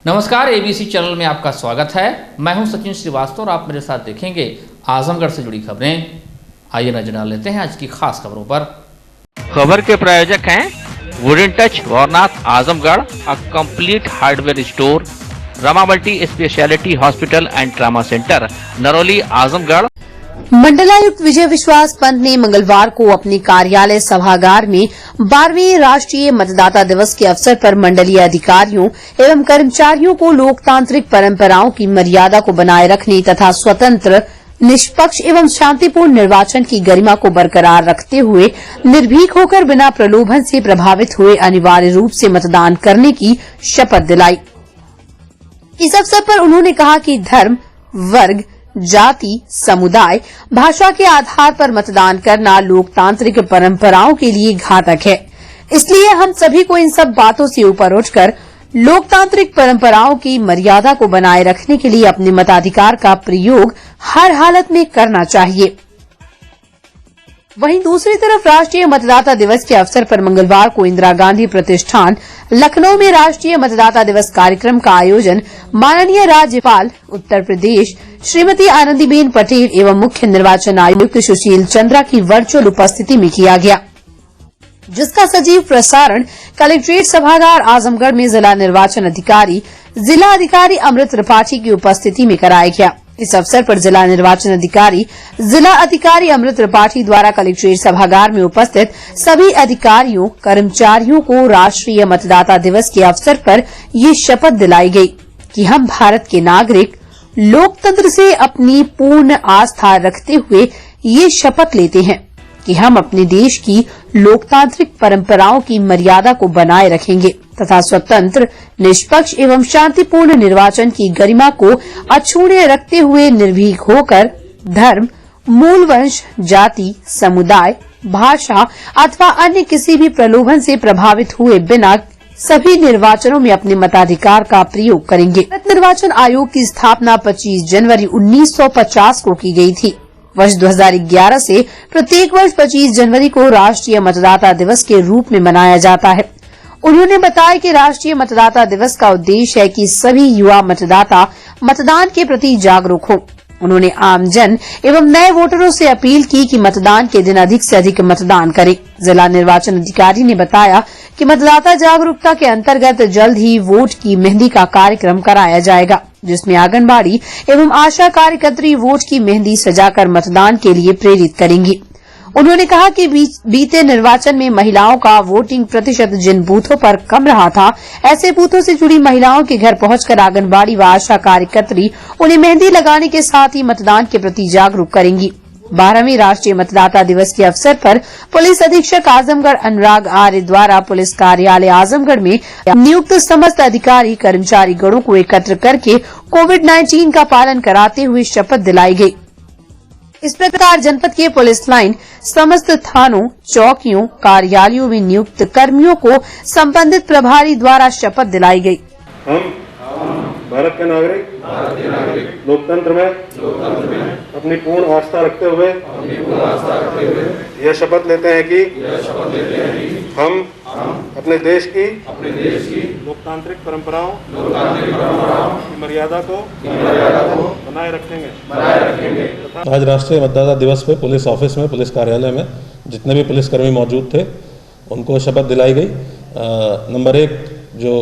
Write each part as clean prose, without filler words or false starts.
नमस्कार, ABC channel में आपका स्वागत है। मैं हूं सचिन श्रीवास्तव और आप मेरे साथ देखेंगे आजमगढ़ से जुड़ी खबरें। आइए नजर डाल लेते हैं आज की खास खबरों पर। खबर के प्रायोजक हैं wooden touch Bhawarnath Azamgarh, a complete hardware store, Rama multi speciality hospital and trauma centre, Narauli Azamgarh. मंडलायुक्त विजय विश्वास पंत ने मंगलवार को अपने कार्यालय सभागार में 12वें राष्ट्रीय मतदाता दिवस के अवसर पर मंडलीय अधिकारियों एवं कर्मचारियों को लोकतांत्रिक परंपराओं की मर्यादा को बनाए रखने तथा स्वतंत्र, निष्पक्ष एवं शांतिपूर्ण निर्वाचन की गरिमा को बरकरार रखते हुए निर्भीक होकर बिना प्रलोभन से प्रभावित हुए अनिवार्य रूप से मतदान करने की शपथ दिलाई। इस अवसर पर उन्होंने कहा कि धर्म, वर्ग, जाति, समुदाय, भाषा के आधार पर मतदान करना लोकतांत्रिक परंपराओं के लिए घातक है। इसलिए हम सभी को इन सब बातों से ऊपर उठकर लोकतांत्रिक परंपराओं की मर्यादा को बनाए रखने के लिए अपने मताधिकार का प्रयोग हर हालत में करना चाहिए। वहीं दूसरी तरफ राष्ट्रीय मतदाता दिवस के अवसर पर मंगलवार को इंदिरा गांधी प्रतिष्ठान लखनऊ में राष्ट्रीय मतदाता दिवस कार्यक्रम का आयोजन माननीय राज्यपाल उत्तर प्रदेश श्रीमती आनंदीबेन पटेल एवं मुख्य निर्वाचन आयुक्त सुशील चंद्रा की वर्चुअल उपस्थिति में किया गया, जिसका सजीव प्रसारण कलेक्ट्रेट सभागार आजमगढ़ में जिला निर्वाचन अधिकारी अमृत त्रिपाठी की उपस्थिति में कराया गया। इस अवसर पर जिला निर्वाचन अधिकारी अमृत त्रिपाठी द्वारा कलेक्ट्रेट सभागार में उपस्थित सभी अधिकारियों, कर्मचारियों को राष्ट्रीय मतदाता दिवस के अवसर पर ये शपथ दिलाई गई कि हम भारत के नागरिक लोकतंत्र से अपनी पूर्ण आस्था रखते हुए ये शपथ लेते हैं कि हम अपने देश की लोकतांत्रिक परंपराओं की मर्यादा को बनाए रखेंगे तथा स्वतंत्र, निष्पक्ष एवं शांतिपूर्ण निर्वाचन की गरिमा को अक्षुण्य रखते हुए निर्भीक होकर धर्म, मूल वंश, जाति, समुदाय, भाषा अथवा अन्य किसी भी प्रलोभन से प्रभावित हुए बिना सभी निर्वाचनों में अपने मताधिकार का प्रयोग करेंगे। भारत निर्वाचन आयोग की स्थापना 25 जनवरी 1950 को की गई थी। वर्ष 2011 से प्रत्येक वर्ष 25 जनवरी को राष्ट्रीय मतदाता दिवस के रूप में मनाया जाता है। उन्होंने बताया कि राष्ट्रीय मतदाता दिवस का उद्देश्य है कि सभी युवा मतदाता मतदान के प्रति जागरूक हों। उन्होंने आमजन एवं नए वोटरों से अपील की कि मतदान के दिन अधिक से अधिक मतदान करें। जिला निर्वाचन अधिकारी ने बताया कि मतदाता जागरूकता के अंतर्गत जल्द ही वोट की मेहंदी का कार्यक्रम कराया जाएगा, जिसमें आंगनबाड़ी एवं आशा कार्यकर्त्री वोट की मेहंदी सजाकर मतदान के लिए प्रेरित करेंगी। उन्होंने कहा कि बीते निर्वाचन में महिलाओं का वोटिंग प्रतिशत जिन बूथों पर कम रहा था, ऐसे बूथों से जुड़ी महिलाओं के घर पहुंचकर आंगनबाड़ी व आशा कार्यकर्त्री उन्हें मेहंदी लगाने के साथ ही मतदान के प्रति जागरूक करेंगी। 12वें राष्ट्रीय मतदाता दिवस के अवसर पर पुलिस अधीक्षक आजमगढ़ अनुराग आर्य द्वारा पुलिस कार्यालय आजमगढ़ में नियुक्त समस्त अधिकारी कर्मचारी गणों को एकत्र करके कोविड-19 का पालन कराते हुए शपथ दिलाई गई। इस प्रकार जनपद के पुलिस लाइन, समस्त थानों, चौकियों, कार्यालयों में नियुक्त कर्मियों को संबंधित प्रभारी द्वारा शपथ दिलाई गई। हम भारत के नागरिक लोकतंत्र में अपनी पूर्ण आस्था रखते हुए यह शपथ लेते हैं कि हम अपने देश की लोकतांत्रिक परंपराओं की मर्यादा को बनाए रखेंगे। आज राष्ट्रीय मतदाता दिवस पे पुलिस ऑफिस में, पुलिस कार्यालय में जितने भी पुलिसकर्मी मौजूद थे उनको शपथ दिलाई गई। नंबर 1, जो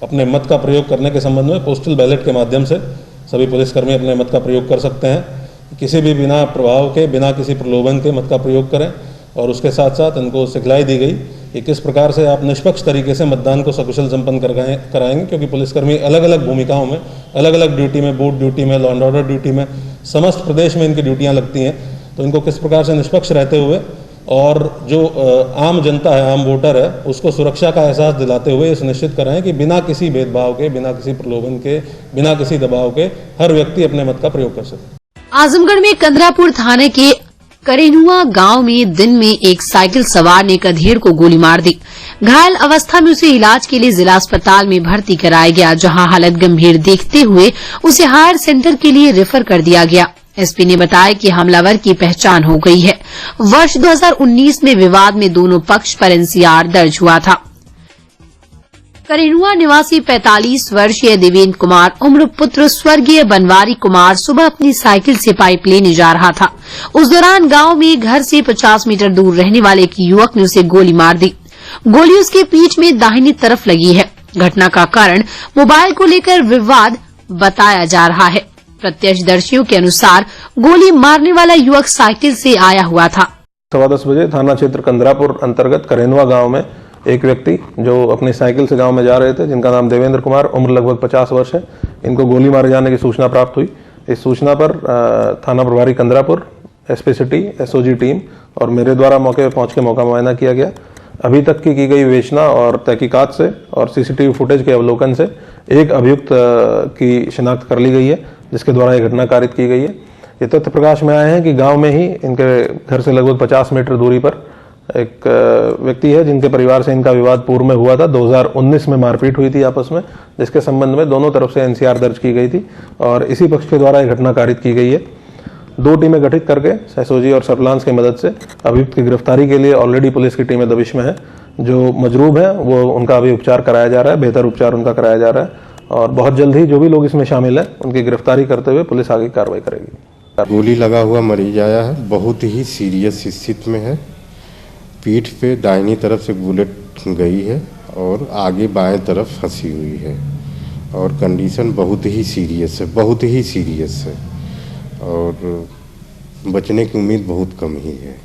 अपने मत का प्रयोग करने के संबंध में पोस्टल बैलेट के माध्यम से सभी पुलिसकर्मी अपने मत का प्रयोग कर सकते हैं। किसी भी बिना प्रभाव के, बिना किसी प्रलोभन के मत का प्रयोग करें और उसके साथ साथ इनको सिखलाई दी गई कि किस प्रकार से आप निष्पक्ष तरीके से मतदान को सकुशल संपन्न कराएंगे, क्योंकि पुलिसकर्मी अलग अलग भूमिकाओं में, अलग अलग ड्यूटी में, बूथ ड्यूटी में, लॉ एंड ऑर्डर ड्यूटी में, समस्त प्रदेश में इनकी ड्यूटियाँ लगती हैं। तो इनको किस प्रकार से निष्पक्ष रहते हुए और जो आम जनता है, आम वोटर है, उसको सुरक्षा का एहसास दिलाते हुए ये सुनिश्चित कराएं कि बिना किसी भेदभाव के, बिना किसी प्रलोभन के, बिना किसी दबाव के हर व्यक्ति अपने मत का प्रयोग कर सके। आजमगढ़ में कंदरापुर थाने के करेनुआ गांव में दिन में एक साइकिल सवार ने एक अधेड़ को गोली मार दी। घायल अवस्था में उसे इलाज के लिए जिला अस्पताल में भर्ती कराया गया, जहां हालत गंभीर देखते हुए उसे हायर सेंटर के लिए रेफर कर दिया गया। एसपी ने बताया कि हमलावर की पहचान हो गई है। वर्ष 2019 में विवाद में दोनों पक्ष पर एनसीआर दर्ज हुआ था। करेनुआ निवासी 45 वर्षीय देवेंद्र कुमार उम्र पुत्र स्वर्गीय बनवारी कुमार सुबह अपनी साइकिल से पाइप लेने जा रहा था। उस दौरान गांव में घर से 50 मीटर दूर रहने वाले एक युवक ने उसे गोली मार दी। गोली उसके पीठ में दाहिनी तरफ लगी है। घटना का कारण मोबाइल को लेकर विवाद बताया जा रहा है। प्रत्यक्षदर्शियों के अनुसार गोली मारने वाला युवक साइकिल से आया हुआ था। 10:15 बजे थाना क्षेत्र कंदरापुर अंतर्गत करेनुआ गांव में एक व्यक्ति जो अपनी साइकिल से गांव में जा रहे थे, जिनका नाम देवेंद्र कुमार उम्र लगभग 50 वर्ष है, इनको गोली मारे जाने की सूचना प्राप्त हुई। इस सूचना पर थाना प्रभारी Kandrapur, SP city, SOG team और मेरे द्वारा मौके पर पहुंच के मौका मुआयना किया गया। अभी तक की गई विवेचना और तहकीकात से और सीसीटीवी फुटेज के अवलोकन से एक अभियुक्त की शिनाख्त कर ली गई है, जिसके द्वारा यह घटना कारित की गई है। ये तथ्य प्रकाश में आए हैं कि गांव में ही इनके घर से लगभग 50 मीटर दूरी पर एक व्यक्ति है, जिनके परिवार से इनका विवाद पूर्व में हुआ था। 2019 में मारपीट हुई थी आपस में, जिसके संबंध में दोनों तरफ से एनसीआर दर्ज की गई थी और इसी पक्ष के द्वारा यह घटना कारित की गई है। 2 टीमें गठित करके एसओजी और सर्विलांस की मदद से अभियुक्त की गिरफ्तारी के लिए ऑलरेडी पुलिस की टीमें दबिश में है। जो मजरूब है वो उनका अभी उपचार कराया जा रहा है, बेहतर उपचार उनका कराया जा रहा है और बहुत जल्द ही जो भी लोग इसमें शामिल है उनकी गिरफ्तारी करते हुए पुलिस आगे कार्रवाई करेगी। गोली लगा हुआ मरीज आया है, बहुत ही सीरियस स्थिति में है। पीठ पे दाहिनी तरफ से बुलेट गई है और आगे बाएं तरफ फंसी हुई है और कंडीशन बहुत ही सीरियस है, बहुत ही सीरियस है और बचने की उम्मीद बहुत कम ही है।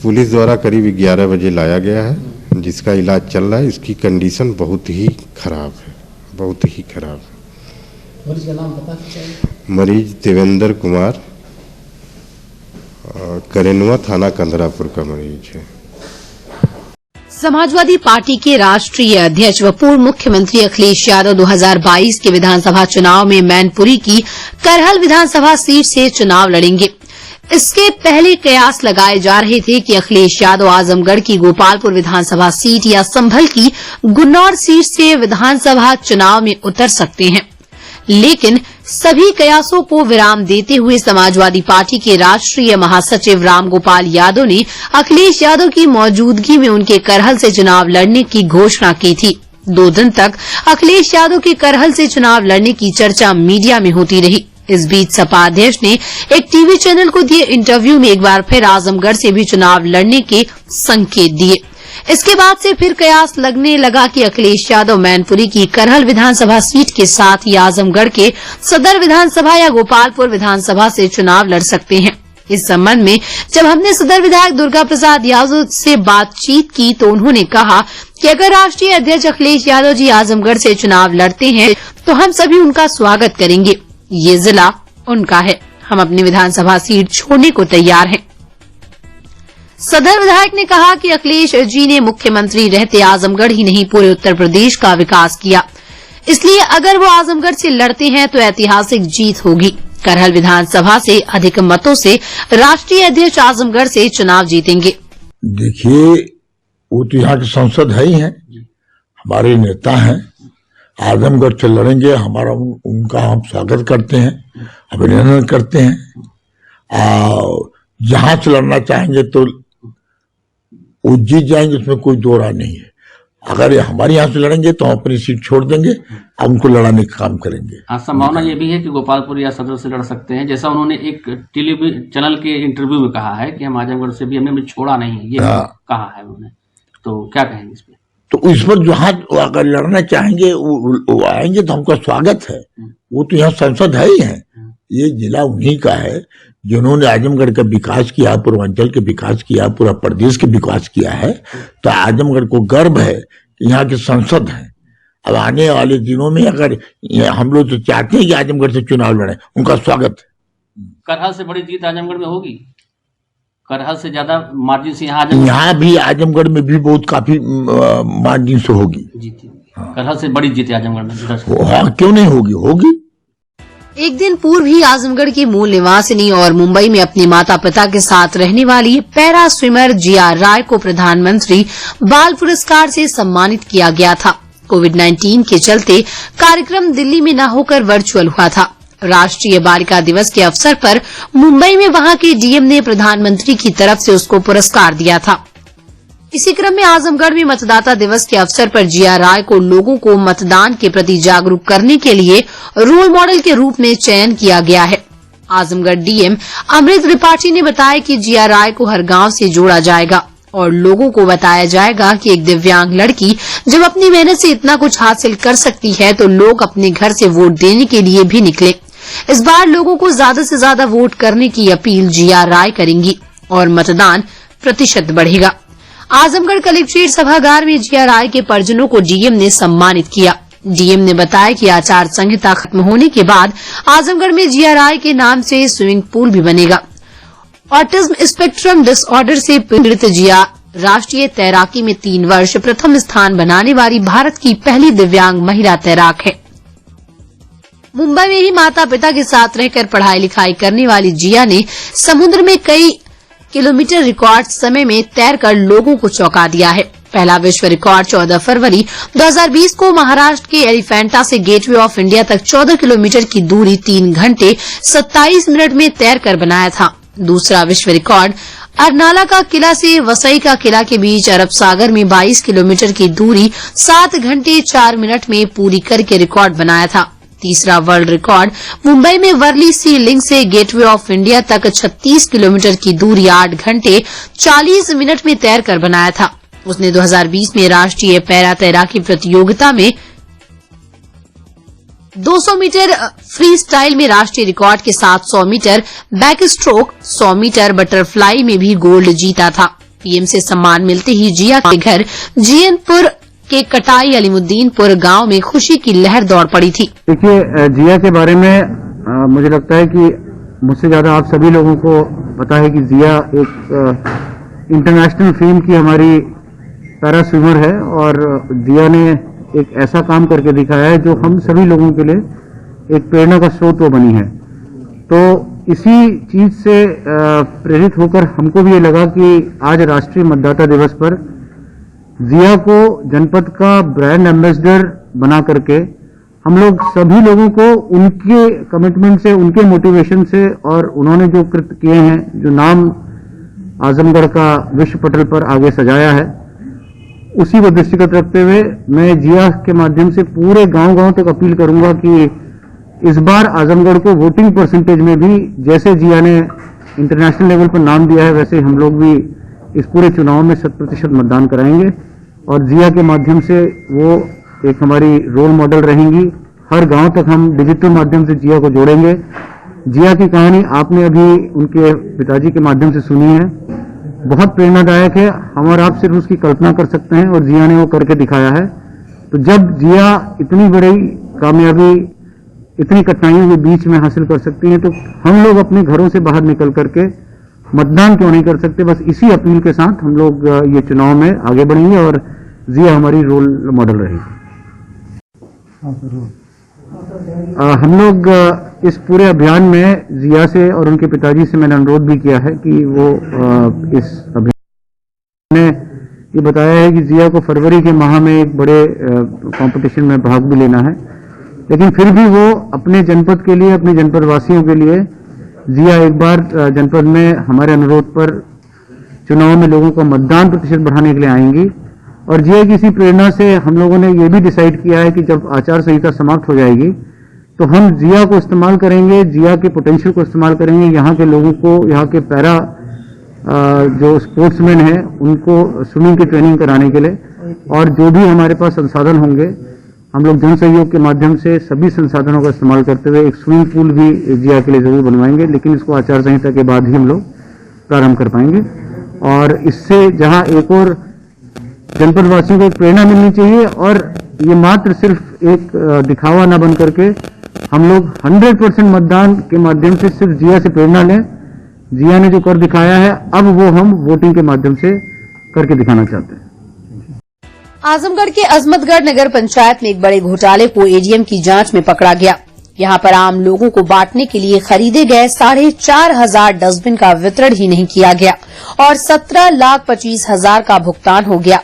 पुलिस द्वारा करीब 11 बजे लाया गया है, जिसका इलाज चल रहा है। इसकी कंडीशन बहुत ही खराब है, बहुत ही खराब है। मरीज का नाम पता चाहिए? मरीज देवेंद्र कुमार, करेनुआ थाना कंदरापुर का मरीज है। समाजवादी पार्टी के राष्ट्रीय अध्यक्ष व पूर्व मुख्यमंत्री अखिलेश यादव 2022 के विधानसभा चुनाव में मैनपुरी की करहल विधानसभा सीट से चुनाव लड़ेंगे। इसके पहले कयास लगाए जा रहे थे कि अखिलेश यादव आजमगढ़ की गोपालपुर विधानसभा सीट या संभल की गुन्नौर सीट से विधानसभा चुनाव में उतर सकते हैं, लेकिन सभी कयासों को विराम देते हुए समाजवादी पार्टी के राष्ट्रीय महासचिव रामगोपाल यादव ने अखिलेश यादव की मौजूदगी में उनके करहल से चुनाव लड़ने की घोषणा की थी। 2 दिन तक अखिलेश यादव के करहल से चुनाव लड़ने की चर्चा मीडिया में होती रही। इस बीच सपा अध्यक्ष ने एक टीवी चैनल को दिए इंटरव्यू में एक बार फिर आजमगढ़ से भी चुनाव लड़ने के संकेत दिए। इसके बाद से फिर कयास लगने लगा कि अखिलेश यादव मैनपुरी की करहल विधानसभा सीट के साथ ही आजमगढ़ के सदर विधानसभा या गोपालपुर विधानसभा से चुनाव लड़ सकते हैं। इस संबंध में जब हमने सदर विधायक दुर्गा प्रसाद यादव से बातचीत की तो उन्होंने कहा कि अगर राष्ट्रीय अध्यक्ष अखिलेश यादव जी आजमगढ़ से चुनाव लड़ते हैं तो हम सभी उनका स्वागत करेंगे। ये जिला उनका है, हम अपनी विधानसभा सीट छोड़ने को तैयार हैं। सदर विधायक ने कहा कि अखिलेश जी ने मुख्यमंत्री रहते आजमगढ़ ही नहीं पूरे उत्तर प्रदेश का विकास किया, इसलिए अगर वो आजमगढ़ से लड़ते हैं तो ऐतिहासिक जीत होगी। करहल विधानसभा से अधिक मतों से राष्ट्रीय अध्यक्ष आजमगढ़ से चुनाव जीतेंगे। देखिए, वो तो यहाँ के सांसद है ही हैं, हमारे नेता हैं, आजमगढ़ से लड़ेंगे, हमारा उनका हम स्वागत करते हैं, अभिनंदन करते हैं। जहां से लड़ना चाहेंगे तो वो जीत जाएंगे, उसमें कोई दो राय नहीं है। अगर ये हमारे यहाँ से लड़ेंगे तो हम अपनी सीट छोड़ देंगे और उनको लड़ाने का काम करेंगे। हाँ, संभावना ये भी है कि गोपालपुर या सदर से लड़ सकते हैं, जैसा उन्होंने एक टीवी चैनल के इंटरव्यू में कहा है कि हम आजमगढ़ से भी हमने छोड़ा नहीं, ये कहा है उन्होंने। तो क्या कहेंगे इस पे? तो इस पर जहाँ अगर लड़ना चाहेंगे वो आएंगे तो हमका स्वागत है। वो तो यहाँ सांसद है ही है, ये जिला उन्हीं का है जिन्होंने आजमगढ़ का विकास किया, पूर्वांचल के विकास किया, पूरा प्रदेश के विकास किया है। तो आजमगढ़ को गर्व है कि यहाँ के सांसद हैं। अब आने वाले दिनों में अगर हम लोग तो चाहते हैं कि आजमगढ़ से चुनाव लड़े, उनका स्वागत है। करहल से बड़ी जीत आजमगढ़ में होगी, करहल से ज्यादा मार्जिन से यहाँ भी आजमगढ़ में भी बहुत काफी मार्जिन से होगी जीत। करहल से बड़ी जीत आजमगढ़ में। हाँ, क्यों नहीं होगी, होगी। एक दिन पूर्व ही आजमगढ़ की मूल निवासिनी और मुंबई में अपने माता पिता के साथ रहने वाली पैरा स्विमर जिया राय को प्रधानमंत्री बाल पुरस्कार से सम्मानित किया गया था। कोविड-19 के चलते कार्यक्रम दिल्ली में न होकर वर्चुअल हुआ था। राष्ट्रीय बालिका दिवस के अवसर पर मुंबई में वहां के डीएम ने प्रधानमंत्री की तरफ से उसको पुरस्कार दिया था। इसी क्रम में आजमगढ़ में मतदाता दिवस के अवसर पर जिया राय को लोगों को मतदान के प्रति जागरूक करने के लिए रोल मॉडल के रूप में चयन किया गया है। आजमगढ़ डीएम अमृत त्रिपाठी ने बताया कि जिया राय को हर गांव से जोड़ा जाएगा और लोगों को बताया जाएगा कि एक दिव्यांग लड़की जब अपनी मेहनत से इतना कुछ हासिल कर सकती है तो लोग अपने घर से वोट देने के लिए भी निकले। इस बार लोगों को ज्यादा से ज्यादा वोट करने की अपील जिया राय करेंगी और मतदान प्रतिशत बढ़ेगा। आजमगढ़ कलेक्ट्रेट सभागार में जिया राय के परिजनों को डीएम ने सम्मानित किया। डीएम ने बताया कि आचार संहिता खत्म होने के बाद आजमगढ़ में जिया राय के नाम से स्विमिंग पूल भी बनेगा। ऑटिज्म स्पेक्ट्रम डिसऑर्डर से पीड़ित जिया राष्ट्रीय तैराकी में 3 वर्ष प्रथम स्थान बनाने वाली भारत की पहली दिव्यांग महिला तैराक है। मुंबई में ही माता पिता के साथ रहकर पढ़ाई लिखाई करने वाली जिया ने समुद्र में कई किलोमीटर रिकॉर्ड समय में तैरकर लोगों को चौंका दिया है। पहला विश्व रिकॉर्ड 14 फरवरी 2020 को महाराष्ट्र के एलिफेंटा से गेटवे ऑफ इंडिया तक 14 किलोमीटर की दूरी 3 घंटे 27 मिनट में तैरकर बनाया था। दूसरा विश्व रिकॉर्ड अरनाला का किला से वसई का किला के बीच अरब सागर में 22 किलोमीटर की दूरी 7 घंटे 4 मिनट में पूरी करके रिकॉर्ड बनाया था। तीसरा वर्ल्ड रिकॉर्ड मुंबई में वर्ली सी लिंक से गेटवे ऑफ इंडिया तक 36 किलोमीटर की दूरी 8 घंटे 40 मिनट में तैरकर बनाया था। उसने 2020 में राष्ट्रीय पैरा तैराकी प्रतियोगिता में 200 मीटर फ्री स्टाइल में राष्ट्रीय रिकॉर्ड के साथ 100 metre backstroke, 100 metre butterfly में भी गोल्ड जीता था। पीएम से सम्मान मिलते ही जिया के घर जीएनपुर के कटाई अलीमुद्दीनपुर गांव में खुशी की लहर दौड़ पड़ी थी। देखिए, जिया के बारे में मुझे लगता है कि मुझसे ज्यादा आप सभी लोगों को पता है कि जिया एक इंटरनेशनल फेम की हमारी पैरा स्विमर है और जिया ने एक ऐसा काम करके दिखाया है जो हम सभी लोगों के लिए एक प्रेरणा का स्रोत बनी है। तो इसी चीज से प्रेरित होकर हमको भी ये लगा कि आज राष्ट्रीय मतदाता दिवस पर जिया को जनपद का ब्रांड एम्बेसडर बना करके हम लोग सभी लोगों को उनके कमिटमेंट से, उनके मोटिवेशन से और उन्होंने जो कृत्य किए हैं, जो नाम आजमगढ़ का विश्व पटल पर आगे सजाया है, उसी को दृष्टिगत रखते हुए मैं जिया के माध्यम से पूरे गांव-गांव तक अपील करूंगा कि इस बार आजमगढ़ को वोटिंग परसेंटेज में भी जैसे जिया ने इंटरनेशनल लेवल पर नाम दिया है वैसे हम लोग भी इस पूरे चुनाव में 100% मतदान कराएंगे और जिया के माध्यम से वो एक हमारी रोल मॉडल रहेंगी। हर गांव तक हम डिजिटल माध्यम से जिया को जोड़ेंगे। जिया की कहानी आपने अभी उनके पिताजी के माध्यम से सुनी है, बहुत प्रेरणादायक है। हम और आप सिर्फ उसकी कल्पना कर सकते हैं और जिया ने वो करके दिखाया है। तो जब जिया इतनी बड़ी कामयाबी इतनी कठिनाइयों के बीच में हासिल कर सकती है तो हम लोग अपने घरों से बाहर निकल करके मतदान क्यों नहीं कर सकते। बस इसी अपील के साथ हम लोग ये चुनाव में आगे बढ़ेंगे और जिया हमारी रोल मॉडल रहेगी। हम लोग इस पूरे अभियान में जिया से और उनके पिताजी से मैंने अनुरोध भी किया है कि वो इस अभियान में ये बताया है कि जिया को फरवरी के माह में एक बड़े कंपटीशन में भाग भी लेना है, लेकिन फिर भी वो अपने जनपद के लिए, अपने जनपद वासियों के लिए जिया एक बार जनपद में हमारे अनुरोध पर चुनाव में लोगों का मतदान प्रतिशत बढ़ाने के लिए आएंगी। और जिया की इसी प्रेरणा से हम लोगों ने ये भी डिसाइड किया है कि जब आचार संहिता समाप्त हो जाएगी तो हम जिया को इस्तेमाल करेंगे, जिया के पोटेंशियल को इस्तेमाल करेंगे, यहाँ के लोगों को, यहाँ के पैरा जो स्पोर्ट्समैन हैं उनको स्विमिंग की ट्रेनिंग कराने के लिए। और जो भी हमारे पास संसाधन होंगे हम लोग जन सहयोग के माध्यम से सभी संसाधनों का इस्तेमाल करते हुए एक स्विमिंग पूल भी जिया के लिए जरूर बनवाएंगे, लेकिन इसको आचार संहिता के बाद ही हम लोग प्रारंभ कर पाएंगे। और इससे जहां एक और जनपद वासियों को एक प्रेरणा मिलनी चाहिए और ये मात्र सिर्फ एक दिखावा न बन करके हम लोग 100% मतदान के माध्यम से सिर्फ जिया से प्रेरणा लें। जिया ने जो कर दिखाया है अब वो हम वोटिंग के माध्यम से करके दिखाना चाहते हैं। आजमगढ़ के अजमतगढ़ नगर पंचायत में एक बड़े घोटाले को एडीएम की जांच में पकड़ा गया। यहां पर आम लोगों को बांटने के लिए खरीदे गए 4,500 डस्टबिन का वितरण ही नहीं किया गया और 17,25,000 का भुगतान हो गया।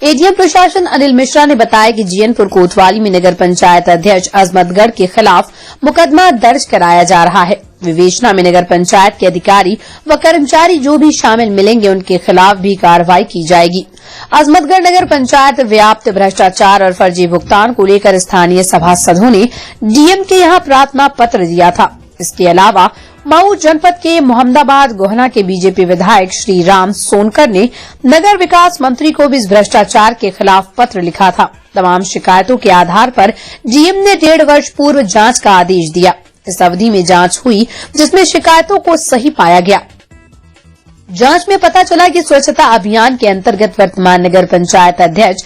एडीएम प्रशासन अनिल मिश्रा ने बताया कि जीएनपुर कोतवाली में नगर पंचायत अध्यक्ष अजमतगढ़ के खिलाफ मुकदमा दर्ज कराया जा रहा है। विवेचना में नगर पंचायत के अधिकारी व कर्मचारी जो भी शामिल मिलेंगे उनके खिलाफ भी कार्रवाई की जाएगी। अजमतगढ़ नगर पंचायत व्याप्त भ्रष्टाचार और फर्जी भुगतान को लेकर स्थानीय सभासदों ने डीएम के यहां प्रार्थना पत्र दिया था। इसके अलावा मऊ जनपद के मोहम्मदाबाद गोहना के बीजेपी विधायक श्री राम सोनकर ने नगर विकास मंत्री को भी इस भ्रष्टाचार के खिलाफ पत्र लिखा था। तमाम शिकायतों के आधार पर डीएम ने 1.5 वर्ष पूर्व जांच का आदेश दिया। इस अवधि में जांच हुई जिसमें शिकायतों को सही पाया गया। जांच में पता चला कि स्वच्छता अभियान के अंतर्गत वर्तमान नगर पंचायत अध्यक्ष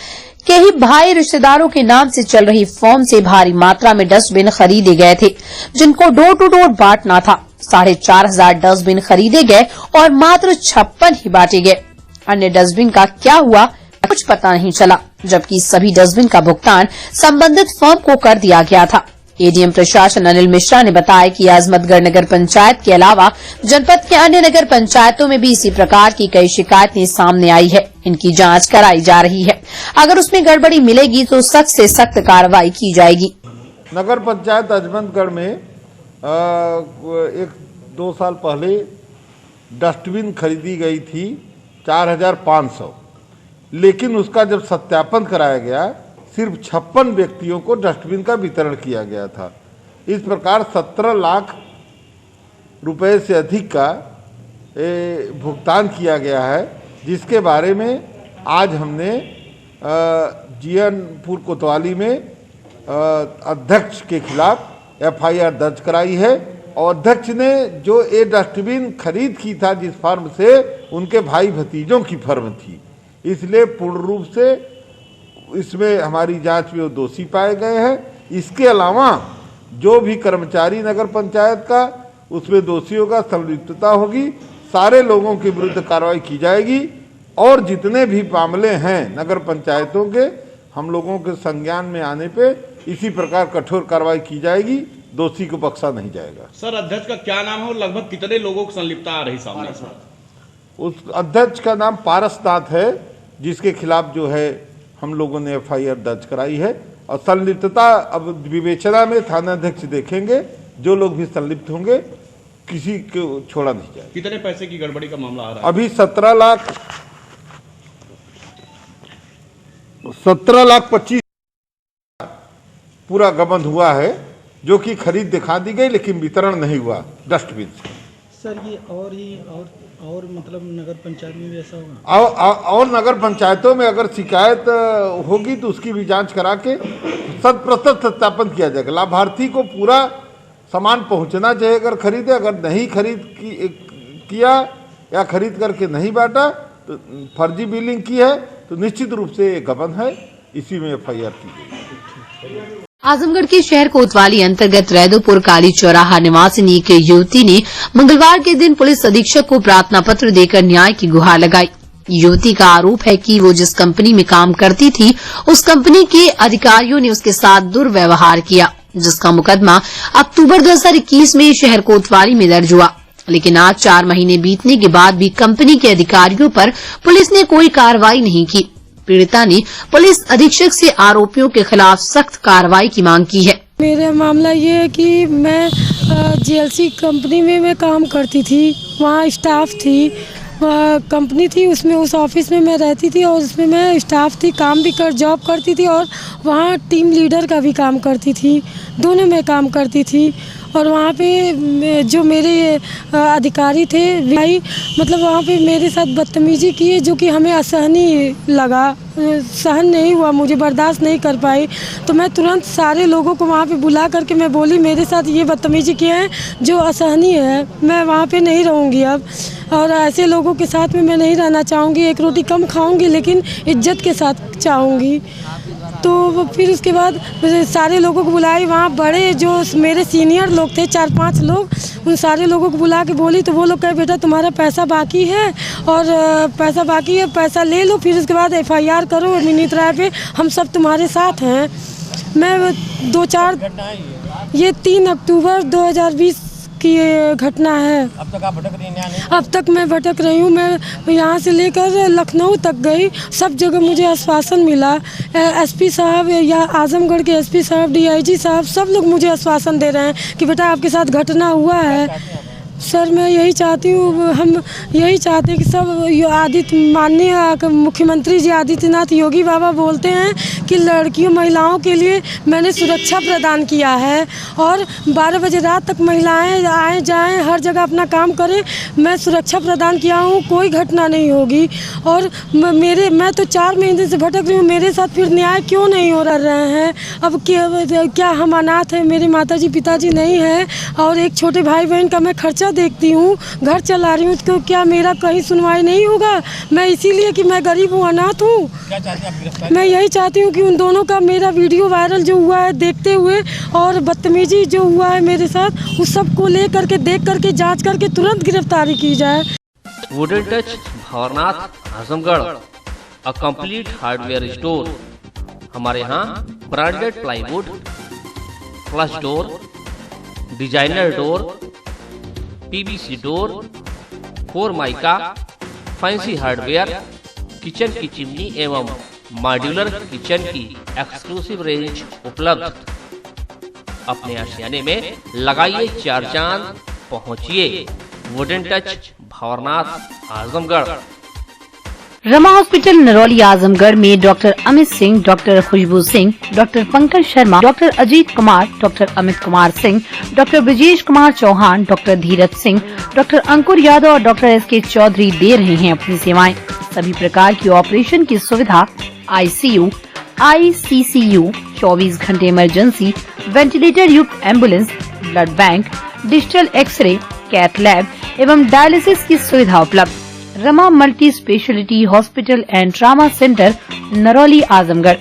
के ही भाई रिश्तेदारों के नाम से चल रही फॉर्म से भारी मात्रा में डस्टबिन खरीदे गए थे, जिनको डोर टू डोर बांटना था। 4,500 डस्टबिन खरीदे गए और मात्र 56 ही बांटे गए। अन्य डस्टबिन का क्या हुआ कुछ पता नहीं चला, जबकि सभी डस्टबिन का भुगतान संबंधित फर्म को कर दिया गया था। एडीएम प्रशासन अनिल मिश्रा ने बताया कि आजमतगढ़ नगर पंचायत के अलावा जनपद के अन्य नगर पंचायतों में भी इसी प्रकार की कई शिकायतें सामने आई है। इनकी जांच कराई जा रही है। अगर उसमें गड़बड़ी मिलेगी तो सख्त से सख्त कार्रवाई की जाएगी। नगर पंचायत अजमतगढ़ में 1-2 साल पहले डस्टबिन खरीदी गई थी 4,500, लेकिन उसका जब सत्यापन कराया गया सिर्फ 56 व्यक्तियों को डस्टबिन का वितरण किया गया था। इस प्रकार 17 लाख रुपए से अधिक का भुगतान किया गया है, जिसके बारे में आज हमने जीएनपुर कोतवाली में अध्यक्ष के खिलाफ एफआईआर दर्ज कराई है। और अध्यक्ष ने जो ये डस्टबिन खरीद की था जिस फर्म से, उनके भाई भतीजों की फर्म थी, इसलिए पूर्ण रूप से इसमें हमारी जांच में वो दोषी पाए गए हैं। इसके अलावा जो भी कर्मचारी नगर पंचायत का उसमें दोषियों का संलिप्तता होगी, सारे लोगों के विरुद्ध कार्रवाई की जाएगी। और जितने भी मामले हैं नगर पंचायतों के, हम लोगों के संज्ञान में आने पे इसी प्रकार कठोर कार्रवाई की जाएगी, दोषी को बख्शा नहीं जाएगा। सर, अध्यक्ष का क्या नाम है और लगभग कितने लोगों की संलिप्तता आ रही सामने? उस अध्यक्ष का नाम पारसनाथ है, जिसके खिलाफ जो है हम लोगों ने एफआईआर दर्ज कराई है। और संलिप्तता अब विवेचना में थानाध्यक्ष देखेंगे, जो लोग भी संलिप्त होंगे किसी को छोड़ा नहीं जाएगा। कितने पैसे की गड़बड़ी का मामला आ रहा है? अभी 17,25,000 पूरा गबन हुआ है, जो कि खरीद दिखा दी गई लेकिन वितरण नहीं हुआ डस्टबिन से। सर, ये और मतलब नगर पंचायत में भी ऐसा होगा? और नगर पंचायतों में अगर शिकायत होगी तो उसकी भी जांच करा के 100% सत्यापन किया जाएगा। लाभार्थी को पूरा सामान पहुंचना चाहिए अगर खरीदे। अगर नहीं किया या खरीद करके नहीं बांटा तो फर्जी बिलिंग की है तो निश्चित रूप से गबन है, इसी में एफआईआर की गई। आजमगढ़ के शहर कोतवाली अंतर्गत रैदोपुर काली चौराहा निवासिनी एक युवती ने मंगलवार के दिन पुलिस अधीक्षक को प्रार्थना पत्र देकर न्याय की गुहार लगाई। युवती का आरोप है कि वो जिस कंपनी में काम करती थी उस कंपनी के अधिकारियों ने उसके साथ दुर्व्यवहार किया, जिसका मुकदमा अक्टूबर 2021 में शहर कोतवाली में दर्ज हुआ। लेकिन आज 4 महीने बीतने के बाद भी कंपनी के अधिकारियों पर पुलिस ने कोई कार्रवाई नहीं की। पीड़िता ने पुलिस अधीक्षक से आरोपियों के खिलाफ सख्त कार्रवाई की मांग की है। मेरा मामला ये है कि मैं जीएलसी कंपनी में मैं काम करती थी, वहाँ स्टाफ थी, कंपनी थी, उसमें उस ऑफिस में मैं रहती थी और उसमें मैं स्टाफ थी, काम भी जॉब करती थी और वहाँ टीम लीडर का भी काम करती थी, दोनों में काम करती थी। और वहाँ पे जो मेरे अधिकारी थे भाई, मतलब वहाँ पे मेरे साथ बदतमीजी की है, जो कि हमें असहनीय लगा, सहन नहीं हुआ, मुझे बर्दाश्त नहीं कर पाई। तो मैं तुरंत सारे लोगों को वहाँ पे बुला करके मैं बोली मेरे साथ ये बदतमीजी किए हैं जो असहनीय है, मैं वहाँ पे नहीं रहूँगी अब, और ऐसे लोगों के साथ में मैं नहीं रहना चाहूँगी। एक रोटी कम खाऊँगी लेकिन इज्जत के साथ चाहूँगी। तो फिर उसके बाद सारे लोगों को बुलाई, वहाँ बड़े जो मेरे सीनियर लोग थे 4-5 लोग, उन सारे लोगों को बुला के बोली तो वो लोग कहे बेटा तुम्हारा पैसा बाकी है और पैसा बाकी है, पैसा ले लो, फिर उसके बाद एफआईआर करो विनीत राय पे, हम सब तुम्हारे साथ हैं। मैं 3 अक्टूबर 2020 की ये घटना है। अब तक आप भटक रही हैं? अब तक मैं भटक रही हूँ। मैं यहाँ से लेकर लखनऊ तक गई, सब जगह मुझे आश्वासन मिला। एसपी साहब या आजमगढ़ के एसपी साहब, डीआईजी साहब, सब लोग मुझे आश्वासन दे रहे हैं कि बेटा आपके साथ घटना हुआ है। सर मैं यही चाहती हूँ, हम यही चाहते हैं कि सब माननीय मुख्यमंत्री जी आदित्यनाथ योगी बाबा बोलते हैं कि लड़कियों महिलाओं के लिए मैंने सुरक्षा प्रदान किया है और 12 बजे रात तक महिलाएं आए जाएं, हर जगह अपना काम करें। मैं सुरक्षा प्रदान किया हूँ, कोई घटना नहीं होगी। और मैं तो 4 महीने से भटक रही हूँ, मेरे साथ फिर न्याय क्यों नहीं हो रहे हैं? अब क्या हम अनाथ हैं, मेरे माताजी पिताजी नहीं है और एक छोटे भाई बहन का मैं खर्चा देखती हूँ, घर चला रही हूँ, तो क्या मेरा कहीं सुनवाई नहीं होगा? मैं इसीलिए कि मैं गरीब हूँ, अनाथ हूँ। मैं यही चाहती हूँ कि उन दोनों का मेरा वीडियो वायरल जो हुआ है देखते हुए और बदतमीजी जो हुआ है मेरे साथ, उस सब को ले करके देख करके जांच करके तुरंत गिरफ्तारी की जाए। Wooden touch Bhanwarnath Azamgarh, a complete hardware store. हमारे यहाँ branded plywood, flush door, designer door, PVC door, 4 mica, fancy hardware, kitchen की चिमनी एवं मॉड्यूलर किचन की एक्सक्लूसिव रेंज उपलब्ध। अपने आशियाने में लगाइए 4 चांद, पहुंचिए wooden touch Bhanwarnath Azamgarh. Rama hospital Narauli Azamgarh में doctor Amit Singh, doctor Khushboo Singh, doctor Pankaj Sharma, doctor Ajit Kumar, doctor Amit Kumar Singh, doctor Brajesh Kumar Chauhan, doctor Dheeraj Singh, doctor अंकुर यादव और डॉक्टर एसके चौधरी दे रहे हैं अपनी सेवाएं। सभी प्रकार की ऑपरेशन की सुविधा, आईसीयू, आईसीसीयू, 24 घंटे इमरजेंसी, वेंटिलेटर युक्त ambulance, blood bank, digital x ray, cath lab एवं डायलिसिस की सुविधा उपलब्ध। Rama multi speciality hospital and trauma centre, Narauli Azamgarh.